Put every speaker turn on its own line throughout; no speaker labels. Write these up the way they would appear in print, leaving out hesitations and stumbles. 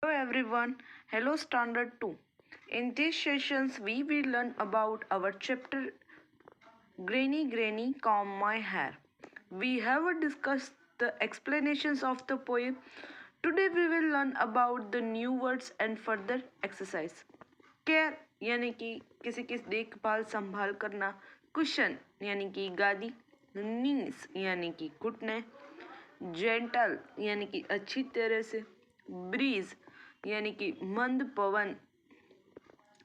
Hello everyone, hello Standard 2. In these sessions, we will learn about our chapter Granny Granny Comb My Hair. We have discussed the explanations of the poem. Today we will learn about the new words and further exercise. Care यानी कि किसी की देखभाल संभाल करना, cushion यानी कि गादी, नीस यानी कि घुटने, जेंटल यानी कि अच्छी तरह से, ब्रीज यानी कि मंद पवन,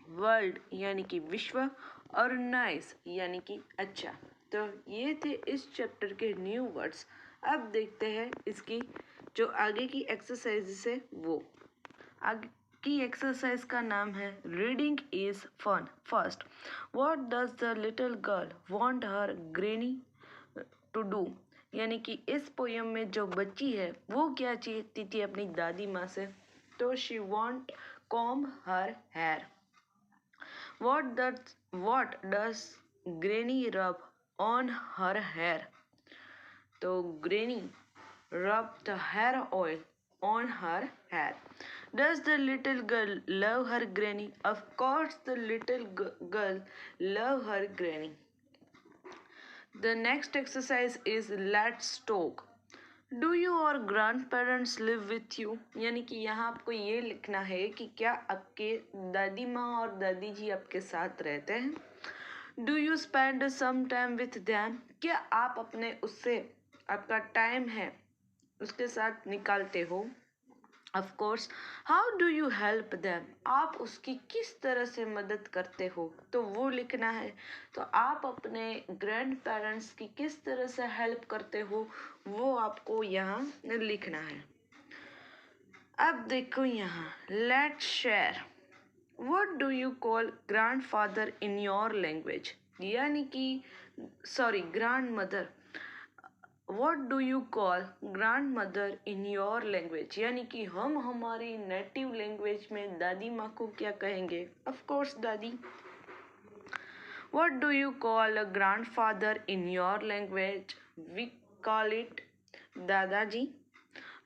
वर्ल्ड यानी कि विश्व और नाइस यानी कि अच्छा। तो ये थे इस चैप्टर के न्यू वर्ड्स। अब देखते हैं इसकी जो आगे की एक्सरसाइज है वो। आगे की एक्सरसाइज का नाम है reading is fun. First, what does the little girl want her granny to do, यानी कि इस पोयम में जो बच्ची है वो क्या चाहती थी अपनी दादी माँ से। तो she want comb her hair. What does Granny rub on her hair? तो Granny rub the hair oil on her hair. Does the little girl love her granny? Of course the little girl love her granny. The next exercise is let's talk. Do you your grandparents live with you, यानी कि यहाँ आपको ये लिखना है कि क्या आपके दादी माँ और दादी जी आपके साथ रहते हैं। Do you spend some time with them, क्या आप अपने उससे आपका टाइम है उसके साथ निकालते हो। Of course how do you help them, आप उसकी किस तरह से मदद करते हो, तो वो लिखना है। तो आप अपने ग्रैंड पेरेंट्स की किस तरह से हेल्प करते हो वो आपको यहाँ लिखना है। अब देखो यहाँ let's share, what do you call grand father in your language, यानी कि sorry grand mother. What do you call grandmother in your language, यानी कि हम हमारी नेटिव लैंग्वेज में दादी माँ को क्या कहेंगे। Of course दादी। What do you call a grandfather in your language? We call it दादाजी।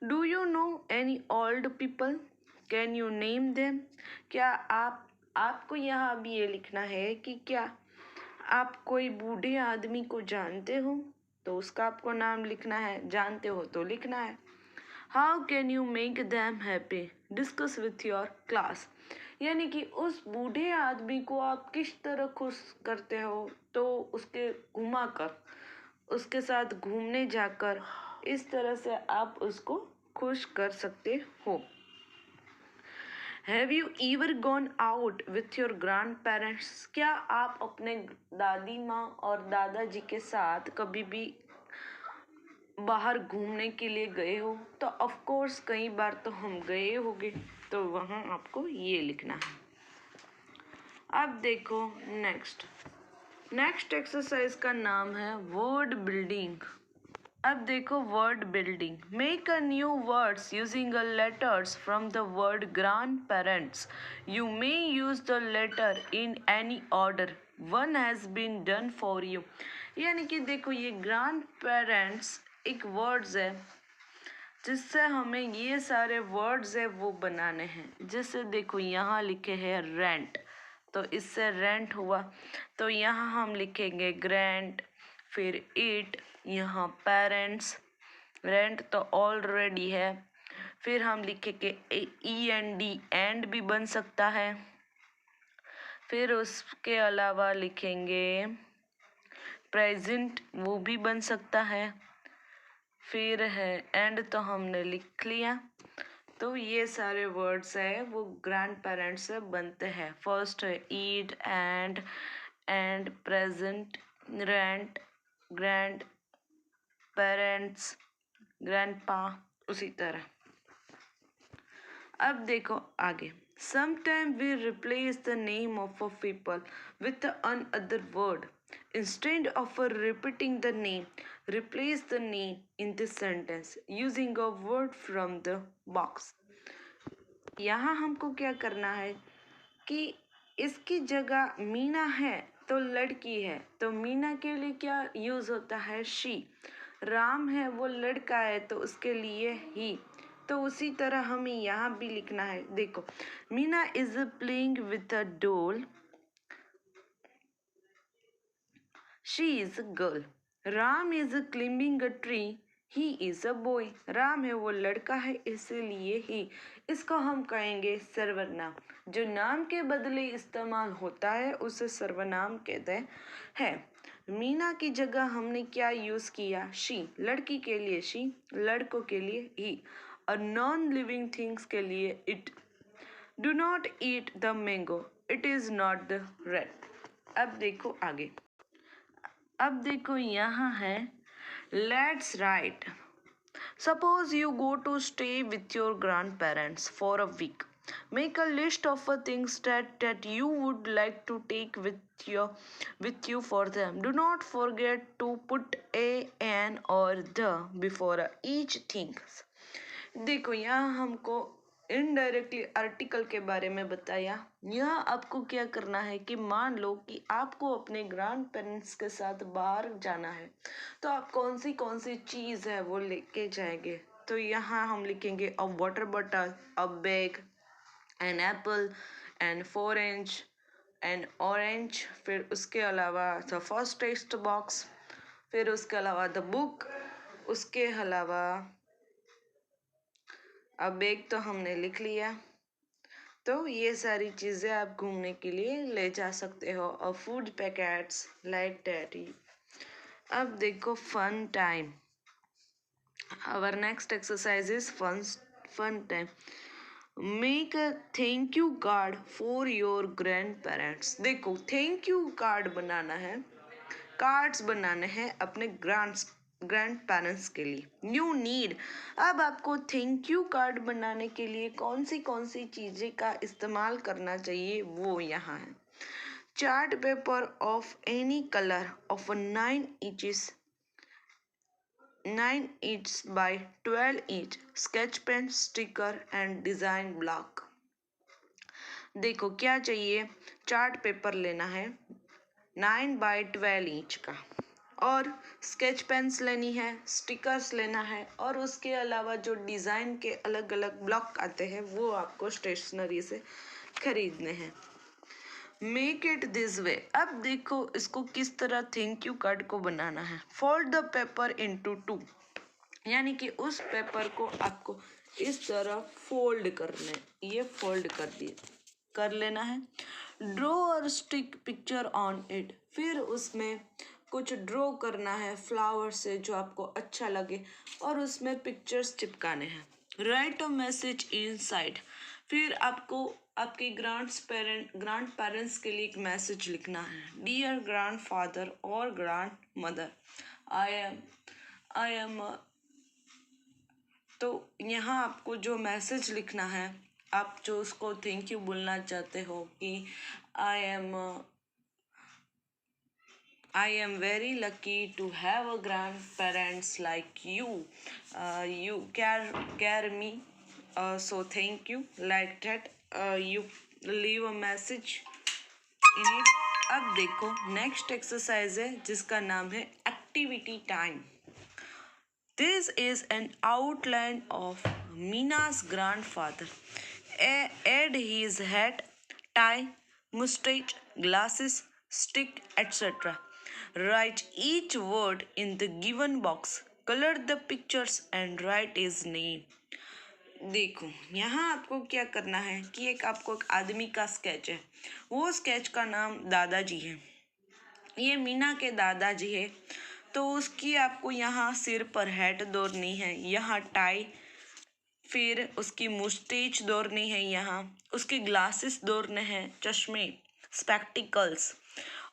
Do you know any old people? Can you name them? क्या आपको यहाँ अभी ये लिखना है कि क्या आप कोई बूढ़े आदमी को जानते हो, तो उसका आपको नाम लिखना है। जानते हो तो लिखना है। How can you make them happy, discuss with your class, यानी कि उस बूढ़े आदमी को आप किस तरह खुश करते हो, तो उसके घुमा कर उसके साथ घूमने जाकर इस तरह से आप उसको खुश कर सकते हो। Have you ईवर gone out with your grand parents, क्या आप अपने दादी माँ और दादाजी के साथ कभी भी बाहर घूमने के लिए गए हो। तो ऑफ कोर्स कई बार तो हम गए होंगे, तो वहाँ आपको ये लिखना है। अब देखो नेक्स्ट एक्सरसाइज का नाम है वर्ड बिल्डिंग। अब देखो word building, make a new words using a letters from the word grandparents. You may use the letter in any order, one has been done for you, यानी कि देखो ये grand parents एक words है जिससे हमें ये सारे वर्ड्स है वो बनाने हैं। जैसे देखो यहाँ लिखे हैं रेंट, तो इससे रेंट हुआ, तो यहाँ हम लिखेंगे ग्रैंड, फिर इट, यहाँ पेरेंट्स, रेंट तो ऑलरेडी है, फिर हम लिखेंगे ई एन डी, एंड भी बन सकता है, फिर उसके अलावा लिखेंगे प्रेजेंट, वो भी बन सकता है, फिर है एंड, तो हमने लिख लिया। तो ये सारे वर्ड्स है वो ग्रैंड पेरेंट्स से बनते हैं। फर्स्ट है eat, and present, rent, grandparents, grandpa, उसी तरह। अब देखो आगे, sometime we replace the name of a people with another word instead of repeating the name, replace the name in this sentence using a word from the box। यहाँ हमको क्या करना है कि इसकी जगह मीना है तो लड़की है, तो मीना के लिए क्या यूज होता है शी। राम है वो लड़का है तो उसके लिए ही, तो उसी तरह हमें यहाँ भी लिखना है। देखो, Meena is playing with a doll, she is a girl. Ram is climbing a tree, he is a boy. Ram है वो लड़का है, इसलिए ही। इसको हम कहेंगे सर्वनाम। जो नाम के बदले इस्तेमाल होता है उसे सर्वनाम कहते हैं। मीना की जगह हमने क्या यूज किया? शी। लड़की के लिए शी, लड़कों के लिए ही, और नॉन लिविंग थिंग्स के लिए it. Do not eat the mango, it is not the red. अब देखो आगे। अब देखो यहाँ है let's write. Suppose you go to stay with your grandparents for a week. Make a list of things that you would like to take with you for them. Do not forget to put a, an or the before each thing. देखो यहाँ हमको indirectly article के बारे में बताया। यहाँ आपको क्या करना है कि मान लो कि आपको अपने ग्रैंड पेरेंट्स के साथ बाहर जाना है, तो आप कौन सी चीज़ है वो लेके जाएंगे। तो यहाँ हम लिखेंगे a water bottle, a bag, an apple, an orange, an orange, फिर उसके अलावा द फर्स्ट टेस्ट बॉक्स, फिर उसके अलावा द बुक, उसके अलावा अब बैग तो हमने लिख लिया। तो ये सारी चीज़ें आप घूमने के लिए ले जा सकते हो, और फूड पैकेट्स लाइक दैट। अब देखो fun time. Our next exercise is fun time. Make a thank you card for your grandparents. देखो थैंक यू कार्ड बनाना है, कार्ड्स बनाने हैं अपने ग्रैंड पेरेंट्स के लिए। You need. अब आपको थैंक यू कार्ड बनाने के लिए कौन सी चीज़ें का इस्तेमाल करना चाहिए वो यहाँ है। Chart paper of any colour of 9 inches by 12 inch, sketch pen, sticker and design block। देखो क्या चाहिए, चार्ट पेपर लेना है 9 by 12 इंच का, और स्केच पेन्स लेनी है, स्टिकर्स लेना है, और उसके अलावा जो डिज़ाइन के अलग अलग ब्लॉक आते हैं वो आपको स्टेशनरी से खरीदने हैं। Make it this way. अब देखो इसको किस तरह थैंक यू कार्ड को बनाना है। फोल्ड द पेपर इनटू 2, यानी कि उस पेपर को आपको इस तरह फोल्ड करना है। ये फोल्ड कर लेना है। ड्रॉ और स्टिक पिक्चर ऑन इट, फिर उसमें कुछ ड्रॉ करना है फ्लावर से जो आपको अच्छा लगे, और उसमें पिक्चर्स चिपकाने हैं। राइट अ मैसेज इनसाइड, फिर आपको आपके ग्रैंड पेरेंट्स के लिए एक मैसेज लिखना है। डियर ग्रैंड फादर और ग्रैंड मदर, आई एम। तो यहाँ आपको जो मैसेज लिखना है, आप जो उसको थैंक यू बोलना चाहते हो कि I am very lucky to have a grandparents like you. You care me, so thank you. Like that, you leave a message in it. अब देखो नेक्स्ट एक्सरसाइज है जिसका नाम है activity time. This is an outline of Mina's grandfather. Add his hat, tie, mustache, glasses, stick, etc. Write each word in the given box. Color the pictures and write his name. देखो यहाँ आपको क्या करना है कि आपको एक आदमी का स्केच है, वो स्केच का नाम दादाजी है। ये मीना के दादाजी है, तो उसकी आपको यहाँ सिर पर हैट दौड़नी है, यहाँ टाई, फिर उसकी मुस्टेच दौड़नी है, यहाँ उसके ग्लासेस दौड़ने हैं, चश्मे, स्पेक्टिकल्स,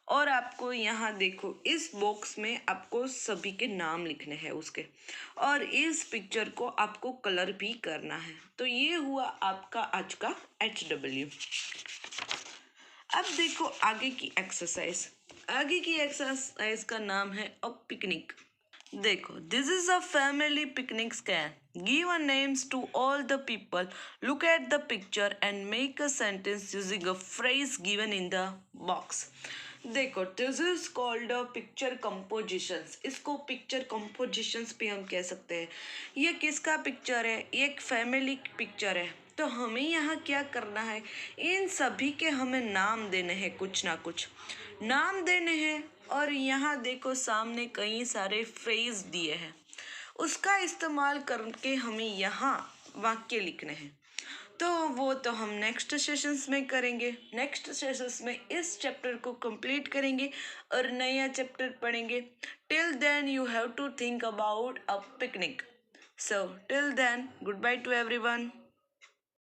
और आपको यहाँ देखो इस बॉक्स में आपको सभी के नाम लिखने हैं उसके, और इस पिक्चर को आपको कलर भी करना है। तो ये हुआ आपका आज का HW। अब देखो आगे की एक्सरसाइज। आगे की एक्सरसाइज का नाम है अ पिकनिक। देखो this is a family picnic scan. Give a names to all the people, look at the picture and make a sentence using a phrase given in the box. देखो this is called a picture compositions, इसको picture compositions भी हम कह सकते हैं। ये किसका picture है? ये एक फैमिली पिक्चर है। तो हमें यहाँ क्या करना है, इन सभी के हमें नाम देने हैं, कुछ ना कुछ नाम देने हैं। और यहाँ देखो सामने कई सारे फ्रेज दिए हैं, उसका इस्तेमाल करके हमें यहाँ वाक्य लिखने हैं। तो वो तो हम नेक्स्ट सेशंस में करेंगे। नेक्स्ट सेशंस में इस चैप्टर को कंप्लीट करेंगे और नया चैप्टर पढ़ेंगे। Till then you have to think about a picnic. So till then goodbye to everyone.